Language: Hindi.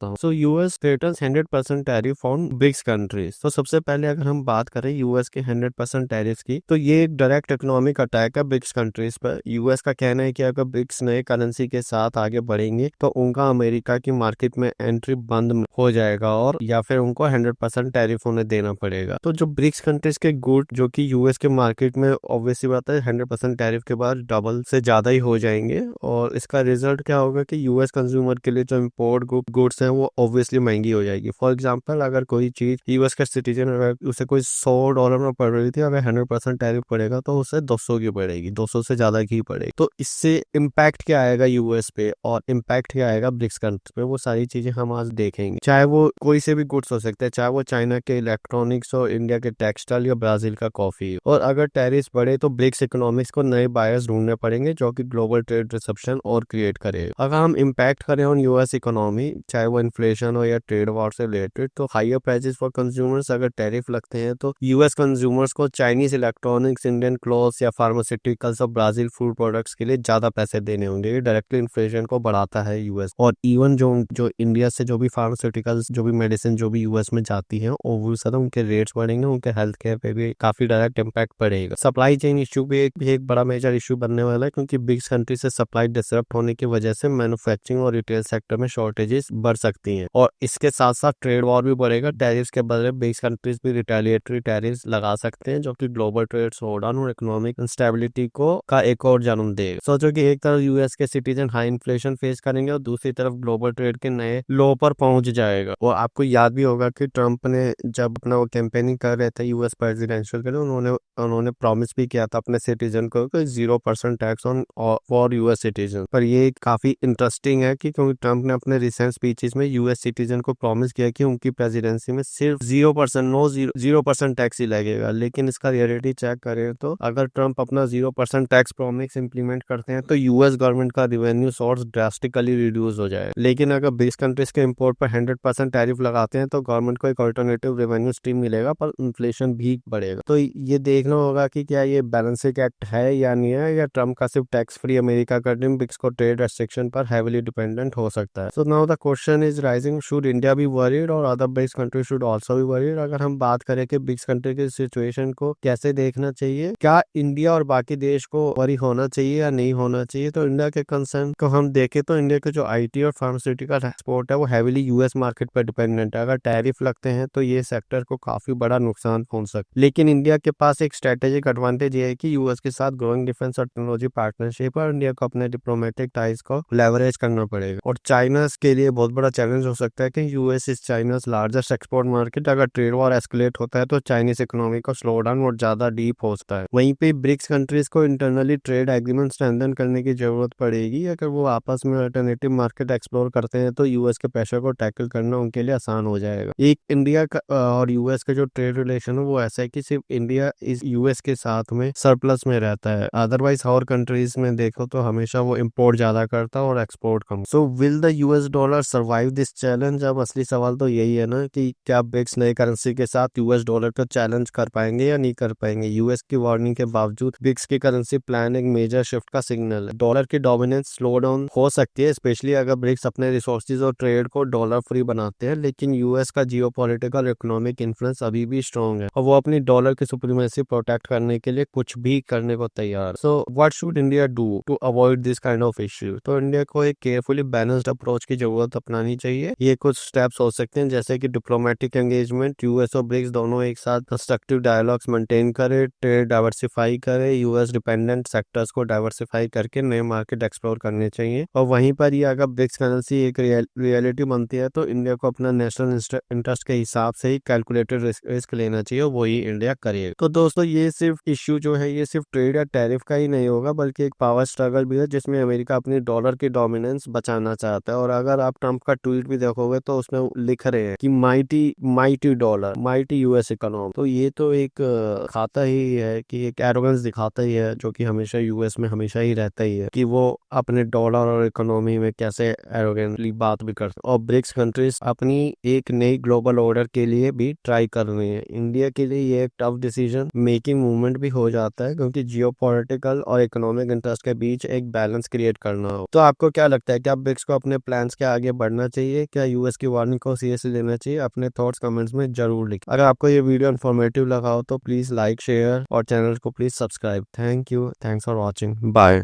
हूँ। So US threatens 100% tariff on BRICS countries. तो सबसे पहले अगर हम बात करें यूएस के 100% टैरिफ की, तो ये एक डायरेक्ट इकोनॉमिक अटैक है ब्रिक्स कंट्रीज पर। यूएस का कहना है कि अगर ब्रिक्स नए करेंसी के साथ आगे बढ़ेंगे तो उनका अमेरिका की मार्केट में एंट्री बंद हो जाएगा और या फिर उनको 100% टैरिफ उन्हें देना पड़ेगा। तो जो ब्रिक्स कंट्रीज के गुड जो कि यूएस के मार्केट में ऑब्वियसली बात है 100% टैरिफ के बाद डबल से ज्यादा ही हो जाएंगे, और इसका रिजल्ट क्या होगा कि यूएस कंज्यूमर के लिए जो इम्पोर्ट गुड्स हैं वो ऑब्वियसली महंगी हो जाएगी। फॉर एग्जांपल, अगर कोई चीज यूएस का सिटीजन अगर उसे कोई $100 में पड़ रही थी, अगर 100% टैरिफ पड़ेगा तो उसे 200 की पड़ेगी, 200 से ज्यादा की पड़ेगी। तो इससे इम्पैक्ट क्या आएगा यूएस पे और इम्पैक्ट क्या आएगा ब्रिक्स कंट्रीज पे, वो सारी चीजें हम आज देखेंगे। चाहे वो कोई से भी गुड्स हो सकते हैं, चाहे वो चाइना के इलेक्ट्रॉनिक्स और इंडिया के टेक्सटाइल या ब्राजील का कॉफी। और अगर टैरिफ बढ़े तो ब्रिक्स इकोनॉमिक्स को नए बायर्स ढूंढने पड़ेंगे जो कि ग्लोबल ट्रेड डिसरप्शन और क्रिएट करे। अगर हम इम्पैक्ट करें ऑन यूएस इकोनॉमी, चाहे वो इन्फ्लेशन हो या ट्रेड वॉर से रिलेटेड, तो हायर प्राइसेस फॉर कंज्यूमर्स। अगर टैरिफ लगते हैं तो यूएस कंज्यूमर्स को चाइनीज इलेक्ट्रॉनिक्स, इंडियन क्लॉथ्स या फार्मास्यूटिकल्स और ब्राजील फूड प्रोडक्ट्स के लिए ज्यादा पैसे देने होंगे। ये डायरेक्टली इन्फ्लेशन को बढ़ाता है यूएस। और इवन जो जो इंडिया से जो भी फार्मास्यूटिकल्स, जो भी मेडिसिन जो भी यूएस में जाती है, ओवरऑल उनके रेट्स बढ़ेंगे, उनके हेल्थ केयर पे भी काफी डायरेक्ट इम्पैक्ट पड़ेगा। सप्लाई चेन इशू भी एक बड़ा मेजर इशू बनने वाला है, क्योंकि ब्रिक्स कंट्री से सप्लाई डिसरप्ट होने की वजह से मैन्युफैक्चरिंग और रिटेल सेक्टर में शॉर्टेजेस बढ़ सकती हैं। और इसके साथ साथ ट्रेड वॉर भी बढ़ेगा। टैरिफ्स के बदले ब्रिक्स कंट्रीज भी रिटेलिएटरी टैरिफ्स लगा सकते हैं, जो कि ग्लोबल ट्रेड स्लोडाउन और इकोनॉमिक इंस्टेबिलिटी को का एक और जन्म देगा। सोचो कि एक तरफ यूएस के सिटीजन हाई इन्फ्लेशन फेस करेंगे और दूसरी तरफ ग्लोबल ट्रेड के नए लो पर पहुंच जाएगा। और आपको याद भी होगा कि ट्रंप ने जब अपना वो कैंपेनिंग कर रहे थे यूएस प्रेसिडेंशियल के लिए, उन्होंने प्रॉमिस भी किया था अपने सिटीजन को कि 0% tax on for US citizen. पर ये काफी इंटरेस्टिंग है कि क्योंकि ट्रंप ने अपने रिसेंट स्पीचेस में यूएस सिटीजन को प्रॉमिस किया कि उनकी प्रेसिडेंसी में सिर्फ 0% टैक्स ही लगेगा। लेकिन इसका रियलिटी चेक करें तो अगर ट्रंप अपना 0% टैक्स प्रॉमिस इंप्लीमेंट करते हैं तो यूएस गवर्नमेंट का रेवेन्यू सोर्स ड्रास्टिकली रिड्यूस हो जाएगा। लेकिन अगर ब्रिक्स कंट्रीज के इंपोर्ट पर 100% टैरिफ लगाते हैं तो गवर्नमेंट को एक अल्टरनेटिव रेवेन्यू स्ट्रीम मिलेगा, पर इन्फ्लेशन भी बढ़ेगा। तो ये देखना होगा कि क्या ये बैलेंसिंग एक्ट है या नहीं है, या ट्रंप का सिर्फ टैक्स फ्री अमेरिका करने ब्रिक्स को ट्रेड रेस्ट्रिक्शन पर हेविली डिपेंडेंट हो सकता है। So now the question is rising, should India be worried और other BRICS country should also be worried. अगर हम बात करें कि ब्रिक्स कंट्री की सिचुएशन को कैसे देखना चाहिए, क्या इंडिया और बाकी देश को वरी होना चाहिए या नहीं होना चाहिए, तो इंडिया के कंसर्न को हम देखें तो इंडिया के जो आईटी और फार्मास्यूटिकल एक्सपोर्ट है वो हेविली यूएस मार्केट पर डिपेंडेंट है। अगर टैरिफ लगते हैं तो ये सेक्टर को काफी बड़ा नुकसान पहुंच सकता है। लेकिन इंडिया के पास एक स्ट्रेटेजिक एडवांटेज ये है कि यूएस के साथ ग्रोइंग डिफेंस और टेक्नोलॉजी पार्टनरशिप है। इंडिया को अपने डिप्लोमेटिक टाइज को लेवरेज करना पड़ेगा। और चाइना के लिए बहुत बड़ा चैलेंज हो सकता है कि US is China's largest export market. अगर ट्रेड वॉर एस्केलेट होता है तो चाइनीज इकोनॉमी को स्लो डाउन और ज्यादा डीप होता है। वहीं पे ब्रिक्स कंट्रीज को इंटरनली ट्रेड एग्रीमेंट स्ट्रेंथन करने की जरूरत पड़ेगी। अगर वो आपस में अल्टरनेटिव मार्केट एक्सप्लोर करते हैं तो यूएस के प्रेशर को टैकल करना उनके लिए आसान हो जाएगा। एक इंडिया का और यूएस का जो ट्रेड रिलेशन है वो ऐसा है कि सिर्फ इंडिया इस यूएस के साथ में सरप्लस में रहता है। अदरवाइज और कंट्रीज में देखो तो हमेशा वो इंपोर्ट ज्यादा करता है और export come. So will the US dollar survive this challenge? अब असली सवाल तो यही है ना कि क्या ब्रिक्स नए करेंसी के साथ यूएस डॉलर को चैलेंज कर पाएंगे या नहीं कर पाएंगे। यूएस की वार्निंग के बावजूद ब्रिक्स की करेंसी प्लान एक मेजर शिफ्ट का सिग्नल है। डॉलर की डोमिनेंस स्लो डाउन हो सकती है, स्पेशली अगर ब्रिक्स अपने रिसोर्सेज और ट्रेड को डॉलर फ्री बनाते हैं। लेकिन यूएस का जियोपॉलिटिकल इकोनॉमिक इन्फ्लुएंस अभी भी स्ट्रॉन्ग है और वो अपनी डॉलर की सुप्रीमेसी प्रोटेक्ट करने के लिए कुछ भी करने को तैयार। So what should India do to avoid this kind of issue? तो इंडिया को एक केयरफुली बैलेंस्ड अप्रोच की जरूरत अपनानी चाहिए। ये कुछ स्टेप्स हो सकते हैं, जैसे कि डिप्लोमेटिक एंगेजमेंट, यूएस और ब्रिक्स दोनों एक साथ कंस्ट्रक्टिव डायलॉग्स मेंटेन करे, ट्रेड डाइवर्सिफाई करे, यूएस डिपेंडेंट सेक्टर्स को डाइवर्सिफाई करके नए मार्केट एक्सप्लोर करने चाहिए। और वहीं पर ये अगर ब्रिक्स करेंसी एक रियलिटी बनती है तो इंडिया को अपना नेशनल इंटरेस्ट के हिसाब से ही कैलकुलेटेड रिस्क लेना चाहिए, वही इंडिया करेगा। तो दोस्तों ये सिर्फ इश्यू जो है ये सिर्फ ट्रेड या टैरिफ का ही नहीं होगा, बल्कि एक पावर स्ट्रगल भी है जिसमें अमेरिका अपनी डॉलर की डोमिनेंस बचाना चाहता है। और अगर आप ट्रंप का ट्वीट भी देखोगे तो उसमें लिख रहे हैं कि mighty dollar, mighty US economy. तो ये तो एक खाता ही है कि एक एरोगेंस दिखाता ही है, जो कि हमेशा यूएस में हमेशा ही रहता ही है कि वो अपने डॉलर और इकोनॉमी में कैसे एरोगेंटली बात भी करते हैं। और ब्रिक्स कंट्रीज अपनी एक नई ग्लोबल ऑर्डर के लिए भी ट्राई कर रही है। इंडिया के लिए ये एक टफ डिसीजन मेकिंग मूवमेंट भी हो जाता है, क्योंकि जियोपॉलिटिकल और इकोनॉमिक इंटरेस्ट के बीच एक बैलेंस क्रिएट करना हो। तो आपको क्या लगता है, क्या ब्रिक्स को अपने प्लान्स के आगे बढ़ना करना चाहिए, क्या यूएस की वार्निंग को सीरियसली लेना चाहिए? अपने थॉट्स कमेंट्स में जरूर लिखें। अगर आपको ये वीडियो इन्फॉर्मेटिव लगा हो तो प्लीज लाइक, शेयर और चैनल को please subscribe. Thank you, thanks for watching, bye.